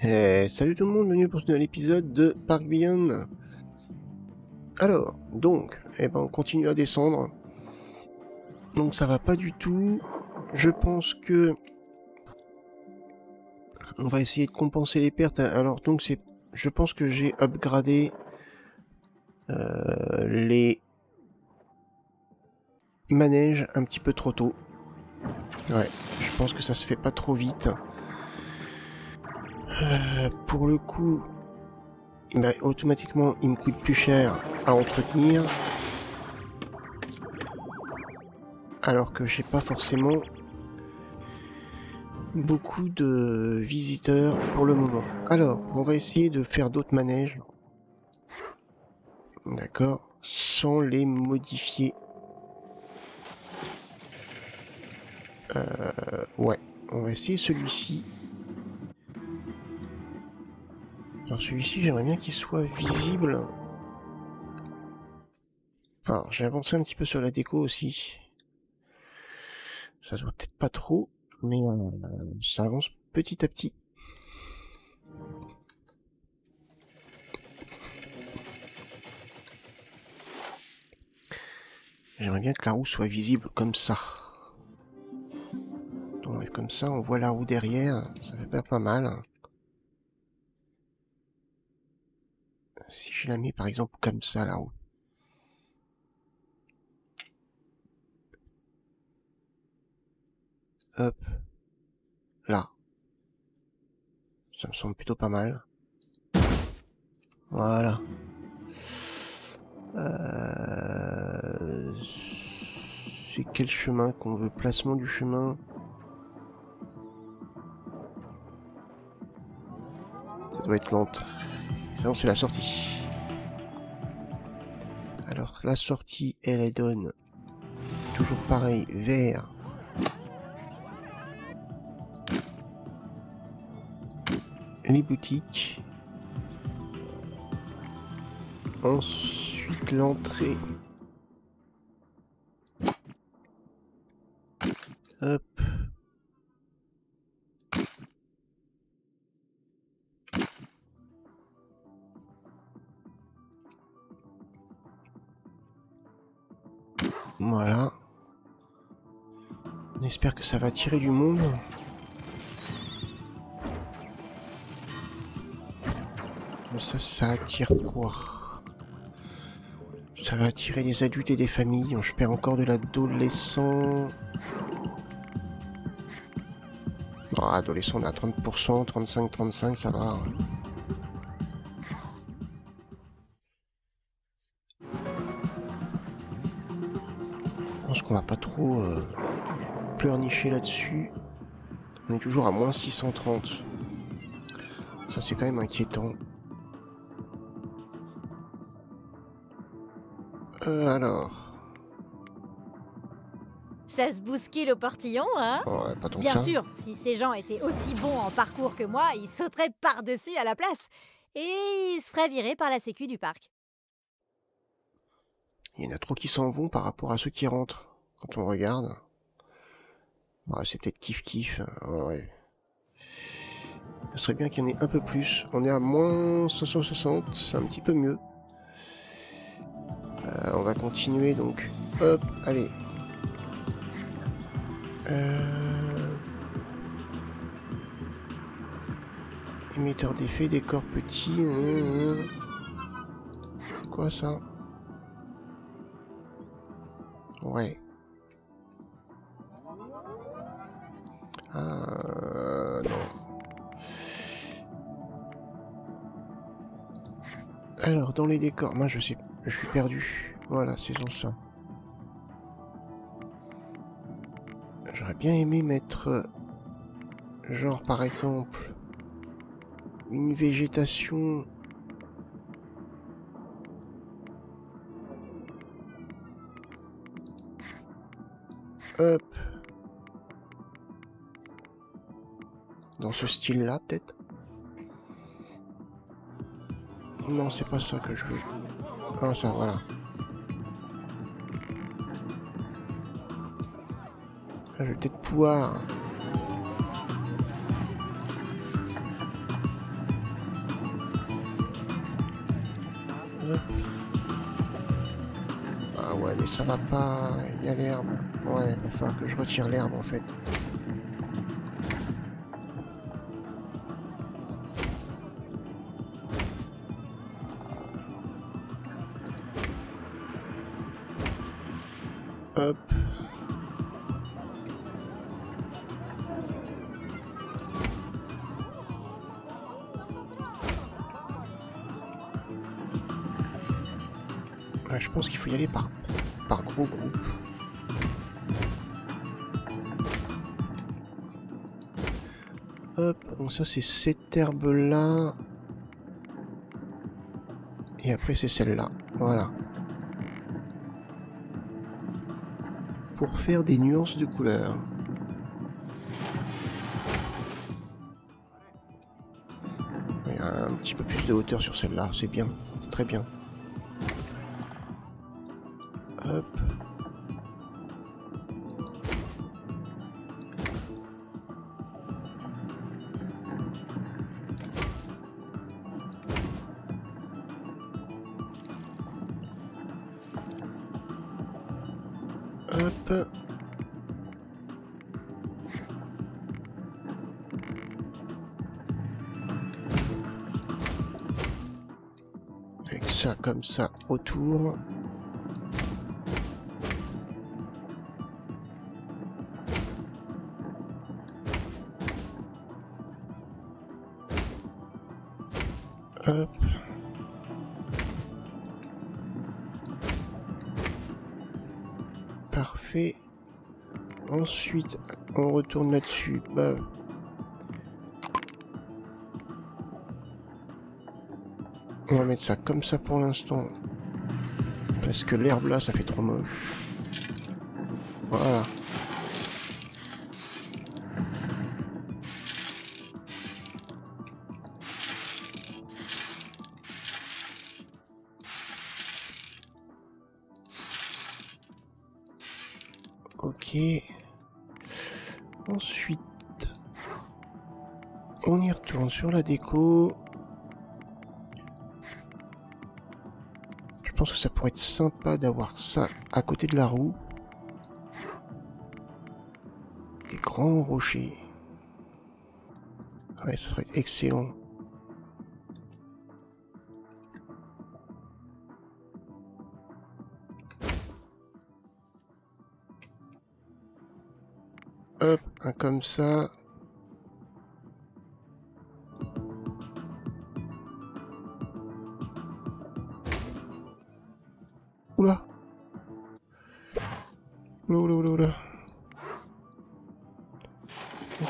Salut tout le monde, bienvenue pour ce nouvel épisode de Park Beyond. Alors, donc, on continue à descendre. Donc ça va pas du tout. Je pense que on va essayer de compenser les pertes. Alors donc je pense que j'ai upgradé les manèges un petit peu trop tôt. Ouais, je pense que ça se fait pas trop vite. Pour le coup, automatiquement, il me coûte plus cher à entretenir. Alors que j'ai pas forcément beaucoup de visiteurs pour le moment. Alors, on va essayer de faire d'autres manèges. D'accord, sans les modifier. Ouais, on va essayer celui-ci. Alors celui-ci, j'aimerais bien qu'il soit visible. Alors, j'ai avancé un petit peu sur la déco aussi. Ça se voit peut-être pas trop, mais ça avance petit à petit. J'aimerais bien que la roue soit visible comme ça. On arrive comme ça, on voit la roue derrière, ça fait pas mal. Si je la mets par exemple comme ça, la roue. Hop. Là. Ça me semble plutôt pas mal. Voilà. C'est quel chemin qu'on veut? Placement du chemin. Ça doit être l'entrée. Non, c'est la sortie. Alors, la sortie, elle donne toujours pareil, vers les boutiques. Ensuite, l'entrée. Hop. Voilà. On espère que ça va attirer du monde. Ça attire quoi? Ça va attirer des adultes et des familles. Je perds encore de l'adolescent. Oh, adolescent, on est à 30%, 35, 35, ça va. Je pense qu'on va pas trop pleurnicher là-dessus. On est toujours à moins 630. Ça, c'est quand même inquiétant. Alors... Ça se bouscule au portillon, hein? Ouais, pas tant que Bien ça. sûr, si ces gens étaient aussi bons en parcours que moi, ils sauteraient par-dessus à la place. Et ils se feraient virer par la sécu du parc. Il y en a trop qui s'en vont par rapport à ceux qui rentrent. Quand on regarde... Ouais, c'est peut-être kiff-kiff. Ouais. Ce serait bien qu'il y en ait un peu plus. On est à moins 560, c'est un petit peu mieux. On va continuer donc. Hop, allez. Émetteur d'effet, décor petit. C'est quoi ça? Ouais. Non. Alors, dans les décors, moi je suis perdu. Voilà, saison 5. J'aurais bien aimé mettre, genre par exemple, une végétation. Hop. Dans ce style-là, peut-être. Non, c'est pas ça que je veux. Ah, ça, voilà. Je vais peut-être pouvoir... Hop. Ah ouais, mais ça va pas. Il y a l'herbe. Ouais, il va falloir que je retire l'herbe en fait. Hop. Ouais, je pense qu'il faut y aller par gros groupe. Hop, donc ça c'est cette herbe là. Et après c'est celle-là. Voilà. Pour faire des nuances de couleurs. Il y a un petit peu plus de hauteur sur celle-là, c'est bien. C'est très bien. Hop. Hop. Avec ça comme ça autour. Hop. Parfait. Ensuite, on retourne là-dessus. Bah. On va mettre ça comme ça pour l'instant. Parce que l'herbe là, ça fait trop moche. Voilà. Ok. Ensuite, on y retourne sur la déco. Je pense que ça pourrait être sympa d'avoir ça à côté de la roue. Des grands rochers. Ouais, ça serait excellent. Hop, un comme ça. Oula. Oula, oula, oula, oula.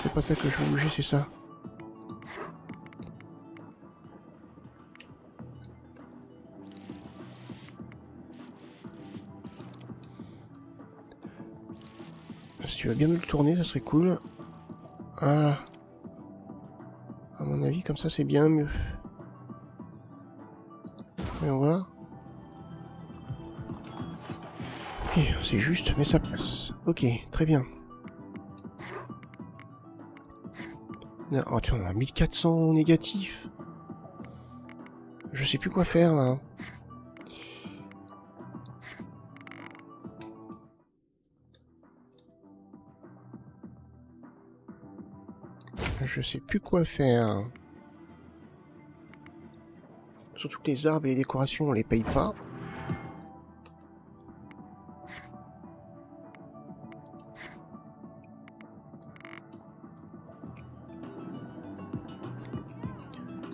C'est pas ça que je veux bouger, c'est ça. Si tu vas bien me le tourner, ça serait cool. Voilà. À mon avis, comme ça, c'est bien mieux. Voyons voir. Ok, c'est juste, mais ça passe. Ok, très bien. Oh tiens, on a 1400 négatifs. Je sais plus quoi faire là. Je sais plus quoi faire. Surtout que les arbres et les décorations, on les paye pas.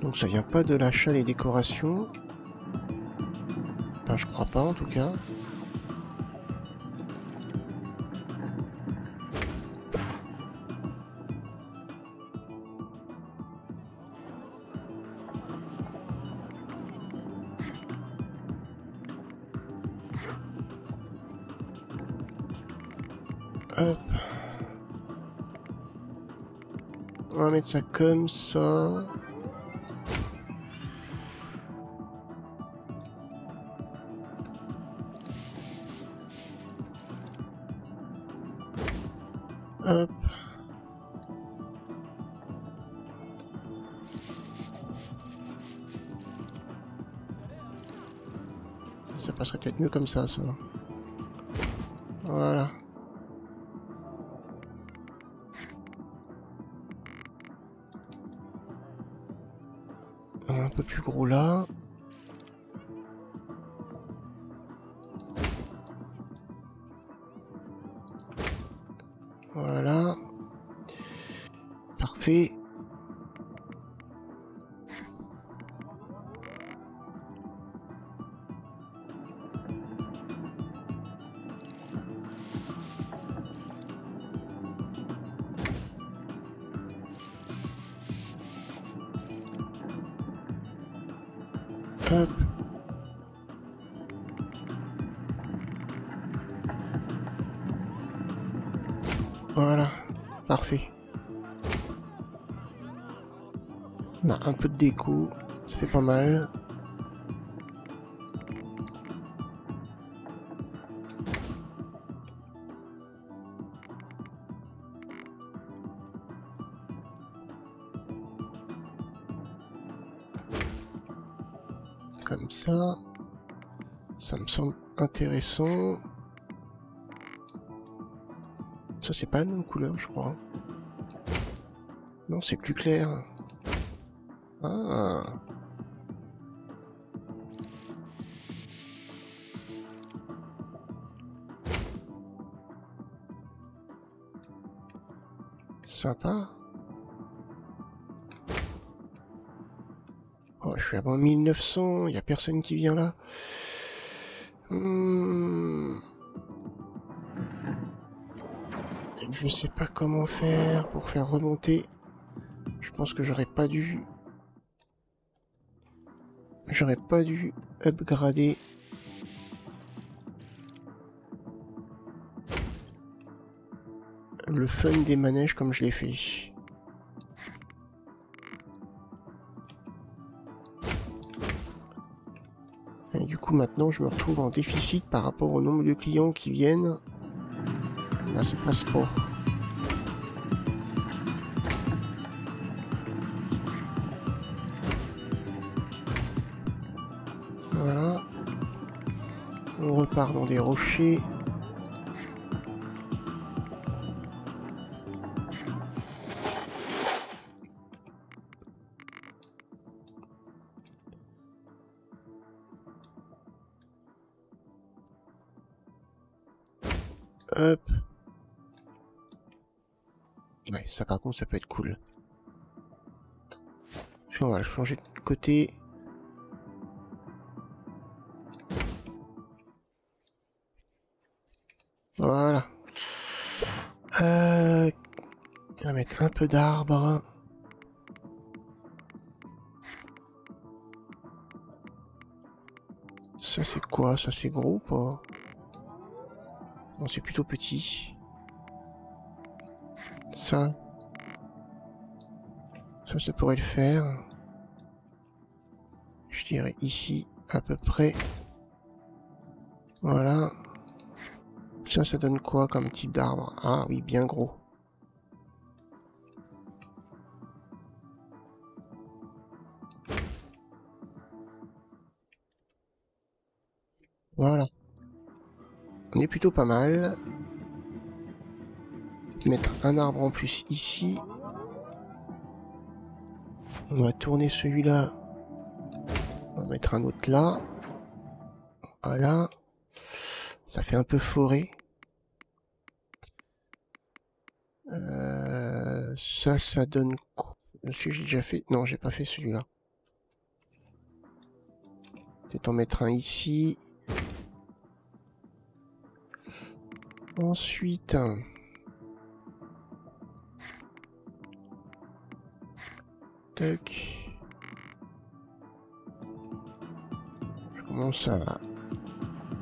Donc ça vient pas de l'achat des décorations. Enfin, je crois pas en tout cas. Hop. On va mettre ça comme ça. Hop. Ça passerait peut-être mieux comme ça. Voilà. Un peu plus gros là. Voilà. Parfait. Hop. Voilà, parfait. On a un peu de déco, ça fait pas mal. Comme ça me semble intéressant. Ça c'est pas la même couleur je crois. Non, c'est plus clair. Ah. Sympa. Oh, je suis avant 1900, y a personne qui vient là. Je sais pas comment faire pour faire remonter. Je pense que j'aurais pas dû upgrader. Le fun des manèges comme je l'ai fait. Et du coup maintenant je me retrouve en déficit par rapport au nombre de clients qui viennent. Là c'est pas sport. Voilà. On repart dans des rochers. Hop. Ouais, ça par contre ça peut être cool. Puis on va le changer de côté. Voilà. On va mettre un peu d'arbre. Ça c'est quoi? Ça c'est gros ou pas? Non, c'est plutôt petit. Ça pourrait le faire. Je dirais ici à peu près. Voilà. Ça donne quoi comme type d'arbre? Ah oui, bien gros. Voilà. On est plutôt pas mal. Mettre un arbre en plus ici. On va tourner celui-là. On va mettre un autre là. Voilà. Ça fait un peu forêt. Ça donne quoi? Celui j'ai déjà fait. Non, j'ai pas fait celui-là. Peut-être en mettre un ici. Ensuite... Tac.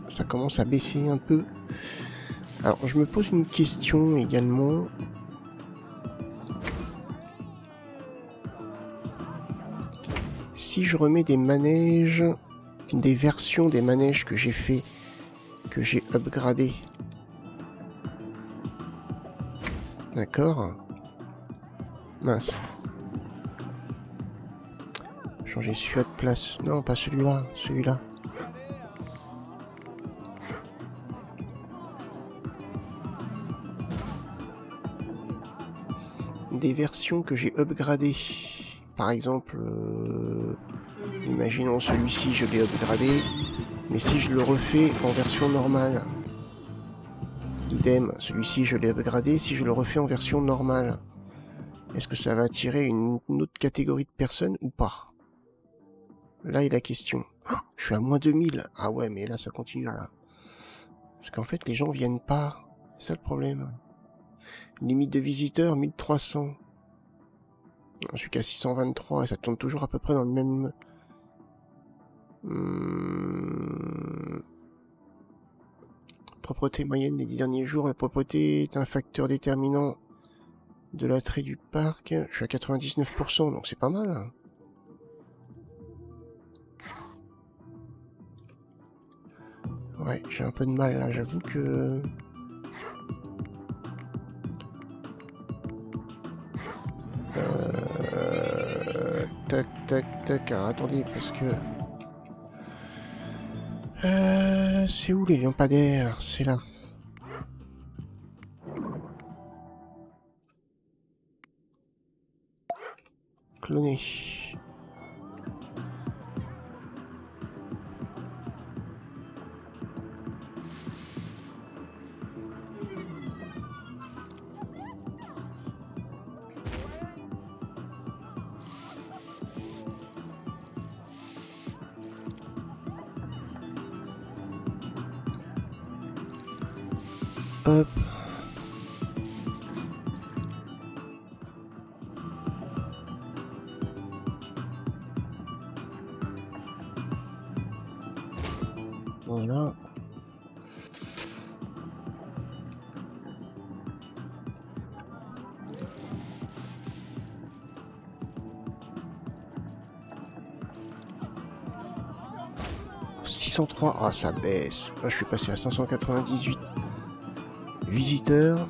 Ça commence à baisser un peu. Alors, je me pose une question également. Si je remets des manèges, des versions des manèges que j'ai fait, que j'ai upgradé. D'accord. Mince. Changer celui-là de place. Non, pas celui-là, celui-là. des versions que j'ai upgradées. Par exemple, imaginons celui-ci, je l'ai upgradé, mais si je le refais en version normale, idem, celui-ci je l'ai upgradé, si je le refais en version normale, est-ce que ça va attirer une autre catégorie de personnes ou pas? Là est la question. Oh, je suis à moins 2000. Ah ouais, mais là ça continue là. Parce qu'en fait les gens viennent pas. C'est ça le problème. Limite de visiteurs 1300. Je suis qu'à 623 et ça tourne toujours à peu près dans le même... Propreté moyenne des 10 derniers jours. La propreté est un facteur déterminant de l'attrait du parc. Je suis à 99%, donc c'est pas mal. Ouais, j'ai un peu de mal là, j'avoue que... Tac, tac, tac. Alors attendez, parce que... c'est où les lampadaires? C'est là. Cloner. Hop. Voilà. « 603, ah ça baisse. Là je suis passé à 598 visiteurs,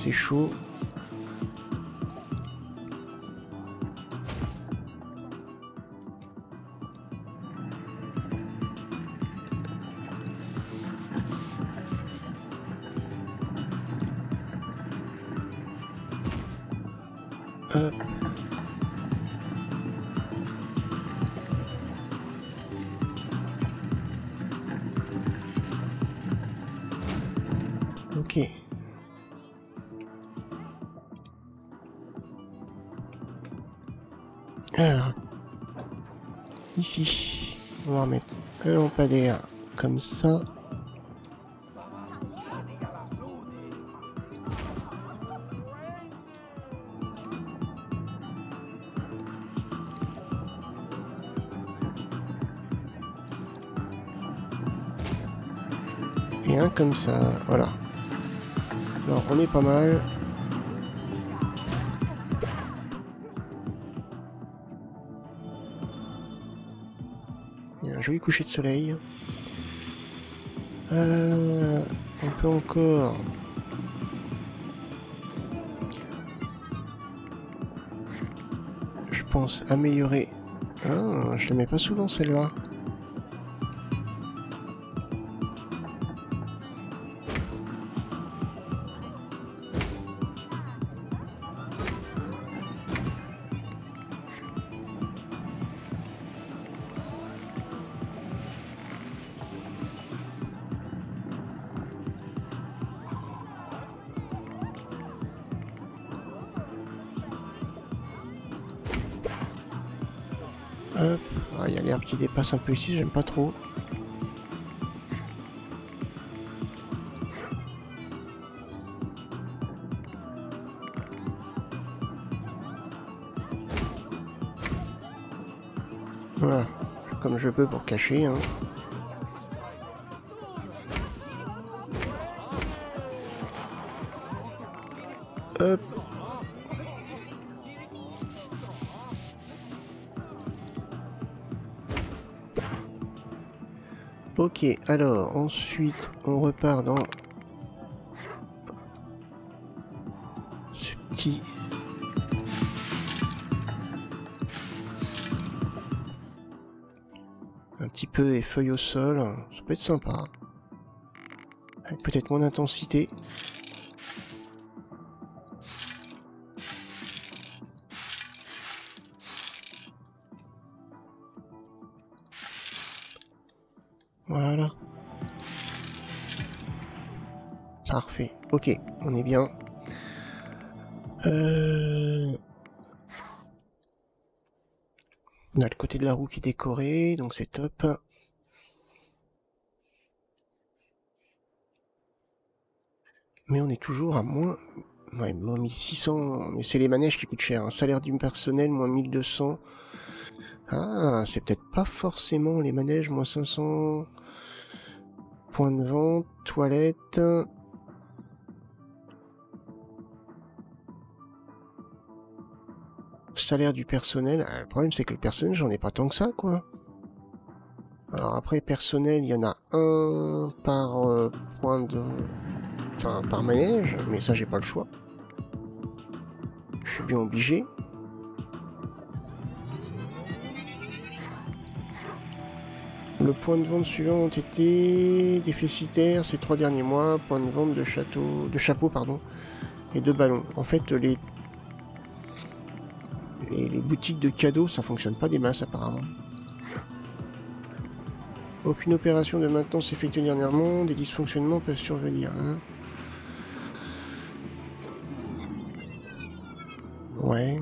c'est chaud. Hop. Ok. Alors, ici, on va remettre un lampadaire comme ça. Et un comme ça, voilà. Alors, on est pas mal. Il y a un joli coucher de soleil. On peut encore... Je pense améliorer... Ah, je la mets pas souvent celle-là. Hop, ah, il y a l'herbe qui dépasse un peu ici, j'aime pas trop. Voilà, comme je peux pour cacher. Hein. Hop. Ok, alors ensuite on repart dans ce petit... Un petit peu et feuilles au sol, ça peut être sympa. Avec peut-être moins d'intensité. Voilà. Parfait. Ok, on est bien. On a le côté de la roue qui est décoré, donc c'est top. Mais on est toujours à moins... Ouais, moins 1600... Mais c'est les manèges qui coûtent cher. Hein. Salaire du personnel, moins 1200. Ah, c'est peut-être pas forcément les manèges, moins 500... Point de vente, toilette... Salaire du personnel... Le problème, c'est que le personnel, j'en ai pas tant que ça, quoi. Alors après, personnel, il y en a un par point de... Enfin, par manège, mais ça, j'ai pas le choix. Je suis bien obligé. Le point de vente suivant ont été déficitaires ces 3 derniers mois. Point de vente de chapeaux, pardon, et de ballons. En fait, les boutiques de cadeaux, ça fonctionne pas des masses apparemment. Aucune opération de maintenance effectuée dernièrement. Des dysfonctionnements peuvent survenir. Hein. Ouais.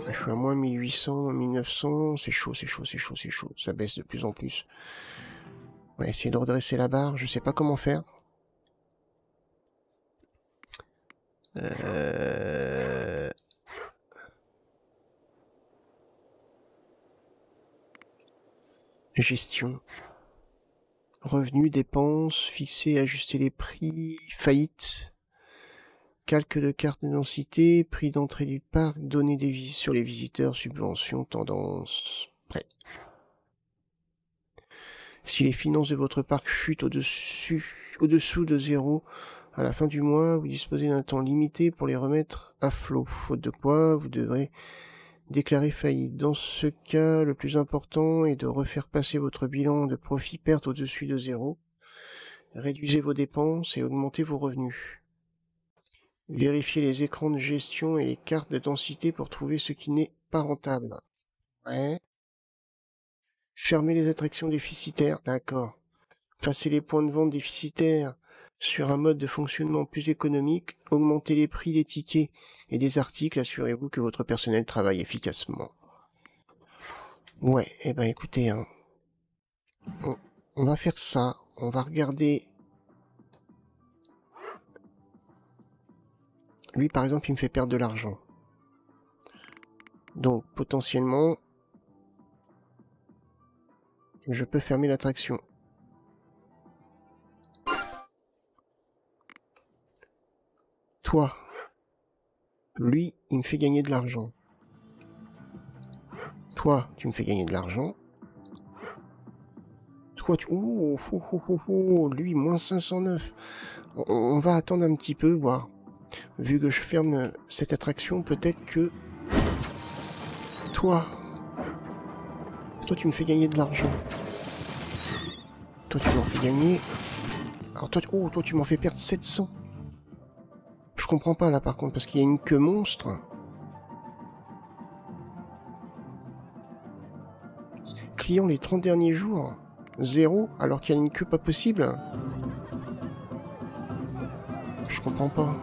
Je suis à moins 1800, 1900, c'est chaud, c'est chaud, c'est chaud, c'est chaud. Ça baisse de plus en plus. On va essayer de redresser la barre, je sais pas comment faire. Gestion. Revenus, dépenses, fixer, ajuster les prix, faillite. Calque de carte de densité, prix d'entrée du parc, données des sur les visiteurs, subventions, tendance, prêt. Si les finances de votre parc chutent au-dessous de 0 à la fin du mois, vous disposez d'un temps limité pour les remettre à flot, faute de quoi vous devrez déclarer faillite. Dans ce cas, le plus important est de refaire passer votre bilan de profit-perte au-dessus de 0. Réduisez vos dépenses et augmentez vos revenus. Vérifiez les écrans de gestion et les cartes de densité pour trouver ce qui n'est pas rentable. Ouais. Fermez les attractions déficitaires, d'accord. Passez les points de vente déficitaires sur un mode de fonctionnement plus économique. Augmentez les prix des tickets et des articles. Assurez-vous que votre personnel travaille efficacement. Ouais, eh ben écoutez, hein, on va faire ça. On va regarder... Lui, par exemple, il me fait perdre de l'argent. Donc, potentiellement, je peux fermer l'attraction. Toi, lui, il me fait gagner de l'argent. Toi, tu me fais gagner de l'argent. Toi, tu... lui, moins 509. On va attendre un petit peu, voir. Vu que je ferme cette attraction, peut-être que... Toi, tu me fais gagner de l'argent. Toi, tu m'en fais gagner... Alors toi, toi, tu m'en fais perdre 700. Je comprends pas, là, par contre, parce qu'il y a une queue monstre. Client les 30 derniers jours. 0, alors qu'il y a une queue pas possible. Je comprends pas.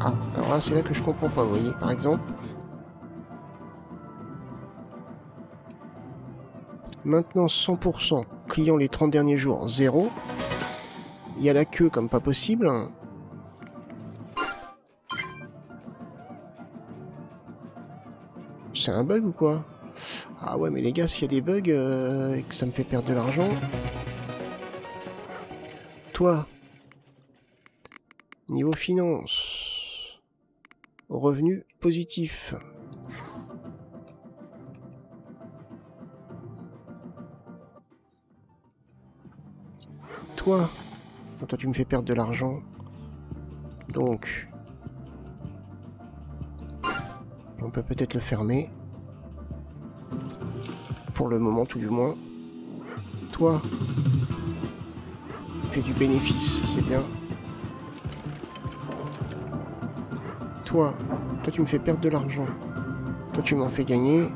Ah, alors là, c'est là que je comprends pas, vous voyez, par exemple. Maintenant, 100%. Client les 30 derniers jours, 0. Il y a la queue comme pas possible. C'est un bug ou quoi? Ah ouais, mais les gars, s'il y a des bugs et que ça me fait perdre de l'argent... Toi, niveau finance, revenu positif. Toi, tu me fais perdre de l'argent. Donc, on peut peut-être le fermer. Pour le moment, tout du moins. Toi, fais du bénéfice, c'est bien. Toi tu me fais perdre de l'argent. Toi tu m'en fais gagner.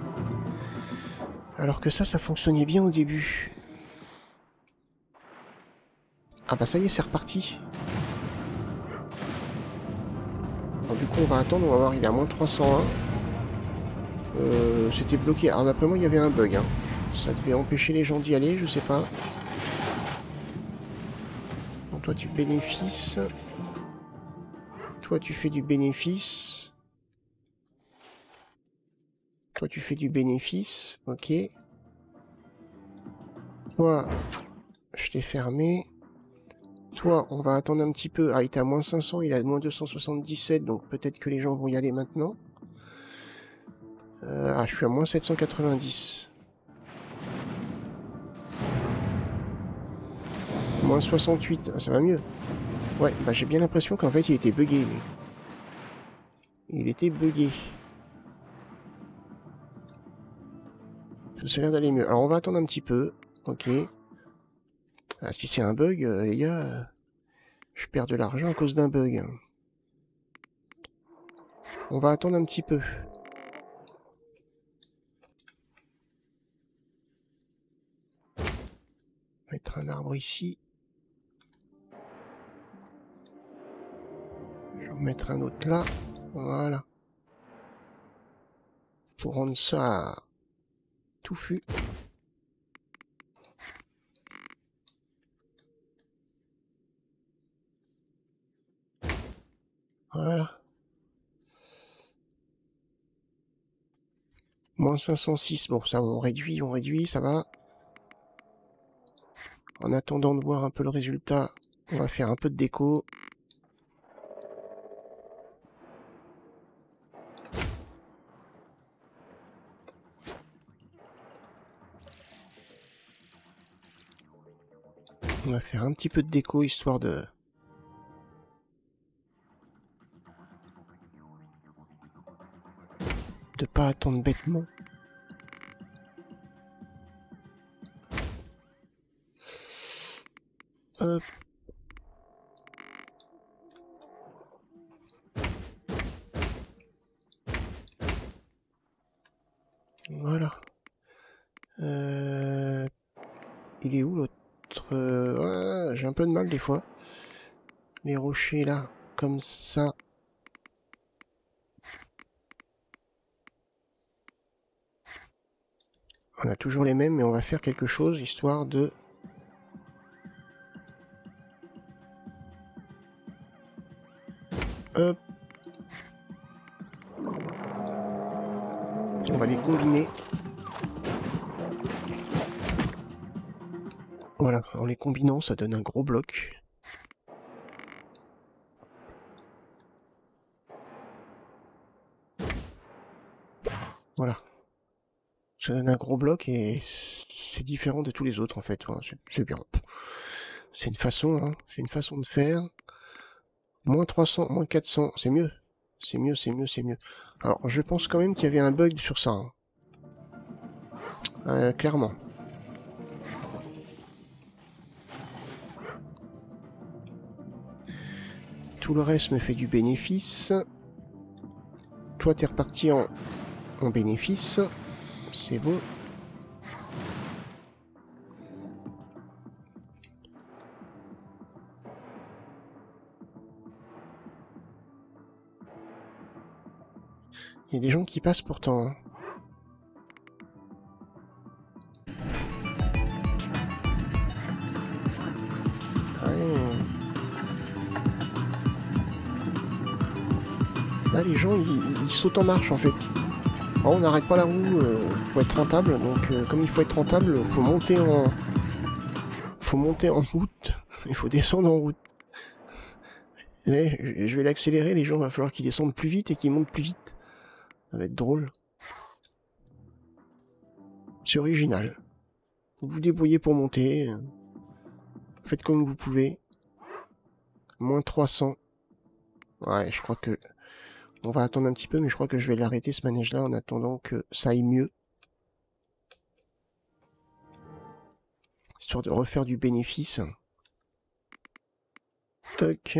Alors que ça fonctionnait bien au début. Ah bah ça y est, c'est reparti. Alors, du coup on va attendre, on va voir, il est à moins 301. C'était bloqué. Alors d'après moi il y avait un bug. Hein. Ça devait empêcher les gens d'y aller, je sais pas. Donc toi tu bénéfices. Toi tu fais du bénéfice. Toi tu fais du bénéfice, ok. Toi, je t'ai fermé. Toi, on va attendre un petit peu. Ah, il était à moins 500, il est à moins 277, donc peut-être que les gens vont y aller maintenant. Ah, je suis à moins 790. Moins 68, ah, ça va mieux. Ouais, bah j'ai bien l'impression qu'en fait il était bugué, lui. Il était bugué. Ça a l'air d'aller mieux. Alors on va attendre un petit peu. Ok. Ah, si c'est un bug, les gars, je perds de l'argent à cause d'un bug. On va attendre un petit peu. On va mettre un arbre ici. Je vais en mettre un autre là. Voilà. Faut rendre ça touffu. Voilà. Moins 506. Bon, ça, on réduit, ça va. En attendant de voir un peu le résultat, on va faire un peu de déco. On va faire un petit peu de déco, histoire de pas attendre bêtement. Hop. Voilà. Il est où l'autre? Ouais, j'ai un peu de mal des fois. Les rochers là, comme ça. On a toujours les mêmes, mais on va faire quelque chose, histoire de... Hop. On va les combiner. Voilà, en les combinant, ça donne un gros bloc. Voilà. Ça donne un gros bloc et c'est différent de tous les autres en fait. Voilà, c'est bien. C'est une façon, hein. C'est une façon de faire. Moins 300, moins 400, c'est mieux. C'est mieux, c'est mieux, c'est mieux. Alors, je pense quand même qu'il y avait un bug sur ça. Hein. Clairement. Tout le reste me fait du bénéfice. Toi, t'es reparti en bénéfice. C'est bon. Il y a des gens qui passent pourtant. Hein. Ouais. Là, les gens, ils sautent en marche en fait. Alors, on n'arrête pas la roue, faut être rentable. Donc, comme il faut être rentable, faut monter en route. Il faut descendre en route. Et je vais l'accélérer, les gens, va falloir qu'ils descendent plus vite et qu'ils montent plus vite. Ça va être drôle. C'est original. Vous vous débrouillez pour monter. Faites comme vous pouvez. Moins 300. Ouais, je crois que... On va attendre un petit peu, mais je crois que je vais l'arrêter ce manège-là en attendant que ça aille mieux. Histoire de refaire du bénéfice. Toc.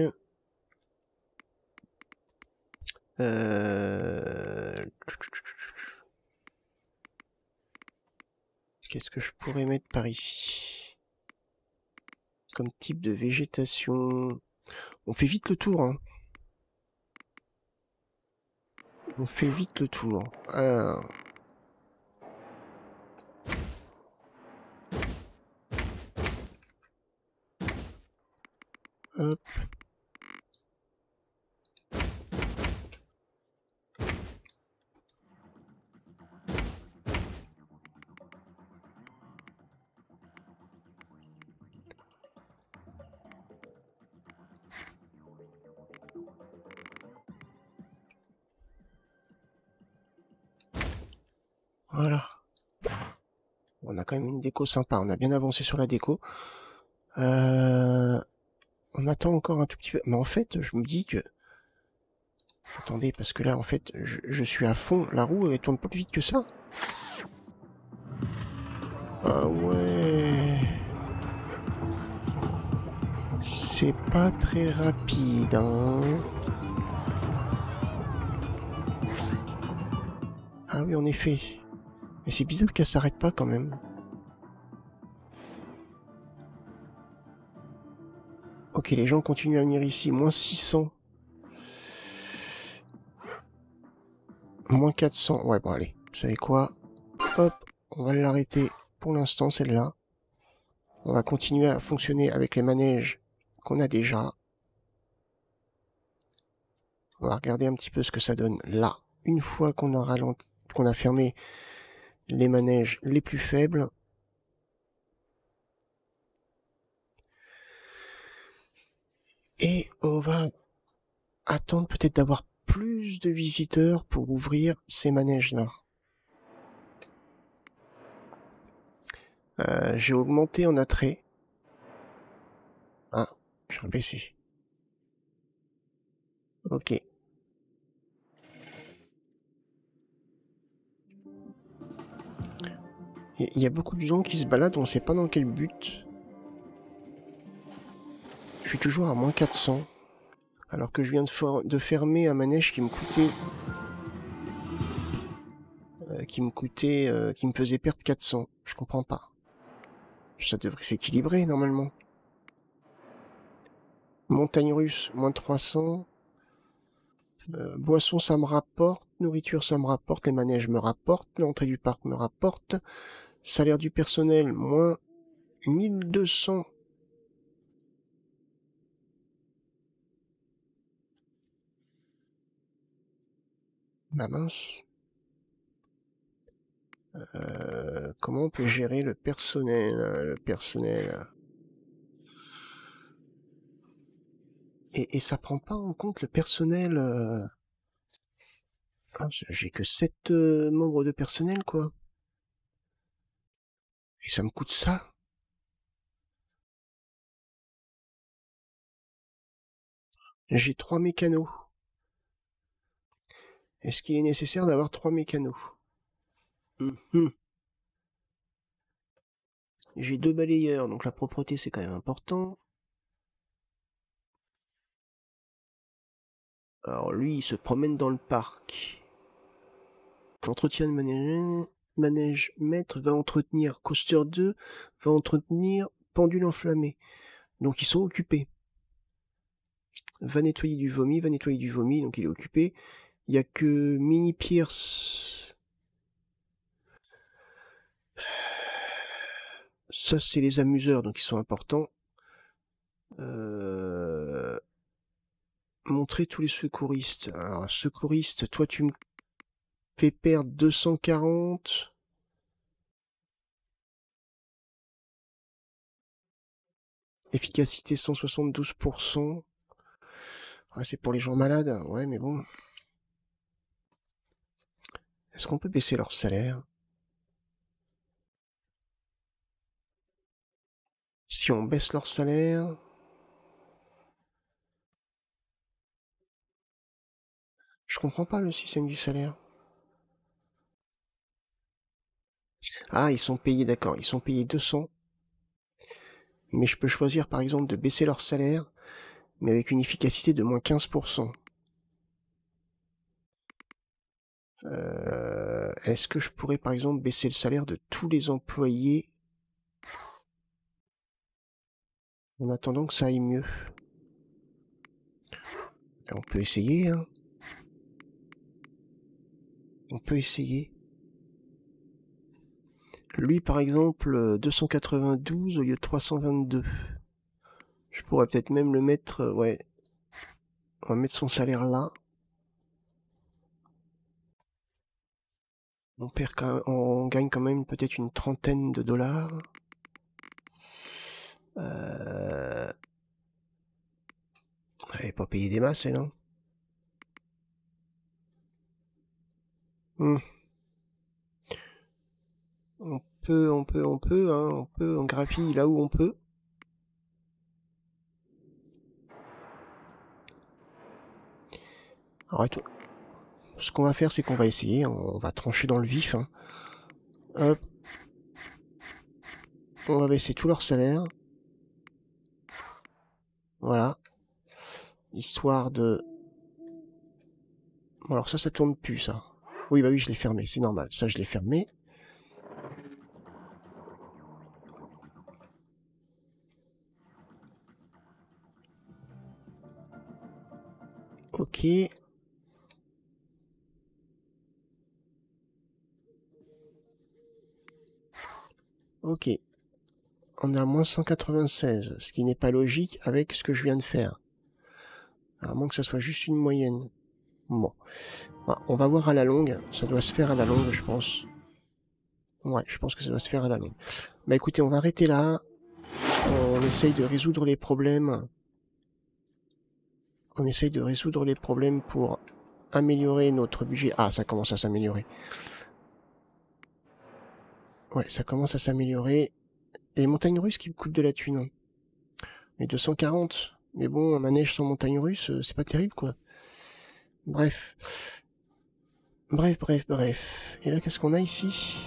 Qu'est-ce que je pourrais mettre par ici comme type de végétation? On fait vite le tour, hein. On fait vite le tour. Alors. Hop. Voilà. On a quand même une déco sympa. On a bien avancé sur la déco. On attend encore un tout petit peu. Mais en fait, je me dis que... Attendez, parce que là, en fait, je suis à fond. La roue, elle tourne pas plus vite que ça. Ah ouais. C'est pas très rapide, hein. Ah oui, en effet. Mais c'est bizarre qu'elle s'arrête pas quand même. Ok, les gens continuent à venir ici. Moins 600. Moins 400. Ouais, bon, allez. Vous savez quoi? Hop, on va l'arrêter pour l'instant, celle-là. On va continuer à fonctionner avec les manèges qu'on a déjà. On va regarder un petit peu ce que ça donne là. Une fois qu'on a ralenti, qu'on a fermé les manèges les plus faibles. Et on va attendre peut-être d'avoir plus de visiteurs pour ouvrir ces manèges-là. J'ai augmenté en attrait. Ah, je vais baisser. Ok. Il y a beaucoup de gens qui se baladent, on ne sait pas dans quel but. Je suis toujours à moins 400. Alors que je viens de fermer un manège qui me coûtait... qui me faisait perdre 400. Je comprends pas. Ça devrait s'équilibrer normalement. Montagne russe, moins 300. Boisson, ça me rapporte. Nourriture, ça me rapporte. Les manèges me rapportent. L'entrée du parc me rapporte. Salaire du personnel, moins 1200. Bah mince. Comment on peut gérer le personnel? Et ça prend pas en compte le personnel. Ah, j'ai que 7 membres de personnel, quoi. Et ça me coûte ça. J'ai 3 mécanos. Est-ce qu'il est nécessaire d'avoir 3 mécanos? J'ai 2 balayeurs, donc la propreté c'est quand même important. Alors lui, il se promène dans le parc. Entretien de manège maître va entretenir coaster 2, va entretenir pendule enflammée. Donc ils sont occupés. Va nettoyer du vomi, donc il est occupé. Il n'y a que Mini Pierce. Ça, c'est les amuseurs, donc ils sont importants. Montrer tous les secouristes. Alors, secouriste, toi, tu me fais perdre 240. Efficacité 172%. Ouais, c'est pour les gens malades. Ouais, mais bon. Est-ce qu'on peut baisser leur salaire? Si on baisse leur salaire... Je comprends pas le système du salaire. Ah, ils sont payés, d'accord. Ils sont payés 200. Mais je peux choisir, par exemple, de baisser leur salaire mais avec une efficacité de moins 15%. Est-ce que je pourrais par exemple baisser le salaire de tous les employés en attendant que ça aille mieux? On peut essayer, hein. On peut essayer. Lui, par exemple, 292 au lieu de 322. Je pourrais peut-être même le mettre... ouais. On va mettre son salaire là. On gagne quand même peut-être une trentaine de dollars. Elle n'est pas payée des masses, elle, hein. On graphie là où on peut. Arrête. Ce qu'on va faire, c'est qu'on va essayer, on va trancher dans le vif, hein. Hop. On va baisser tout leur salaire. Voilà. Histoire de... Bon, alors ça tourne plus, ça. Oui, bah oui, je l'ai fermé, c'est normal. Ça, je l'ai fermé. Ok. Ok. On est à moins 196, ce qui n'est pas logique avec ce que je viens de faire. À moins que ça soit juste une moyenne. Bon. Bah, on va voir à la longue. Ça doit se faire à la longue, je pense. Ouais, je pense que ça doit se faire à la longue. Bah écoutez, on va arrêter là. On essaye de résoudre les problèmes. On essaye de résoudre les problèmes pour améliorer notre budget. Ah, ça commence à s'améliorer. Ouais, ça commence à s'améliorer. Et les montagnes russes qui me coûtent de la thune. Mais 240. Mais bon, un manège sans montagne russe, c'est pas terrible, quoi. Bref. Bref. Et là, qu'est-ce qu'on a ici?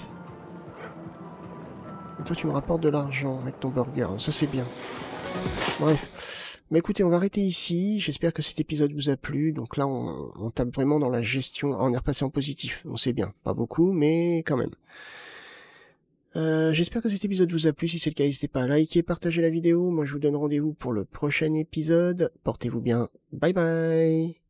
Et toi, tu me rapportes de l'argent avec ton burger. Ça, c'est bien. Bref. Mais écoutez, on va arrêter ici. J'espère que cet épisode vous a plu. Donc là, on tape vraiment dans la gestion. Ah, on est repassé en positif. On sait bien. Pas beaucoup, mais quand même. J'espère que cet épisode vous a plu. Si c'est le cas, n'hésitez pas à liker, partager la vidéo. Moi, je vous donne rendez-vous pour le prochain épisode. Portez-vous bien. Bye bye.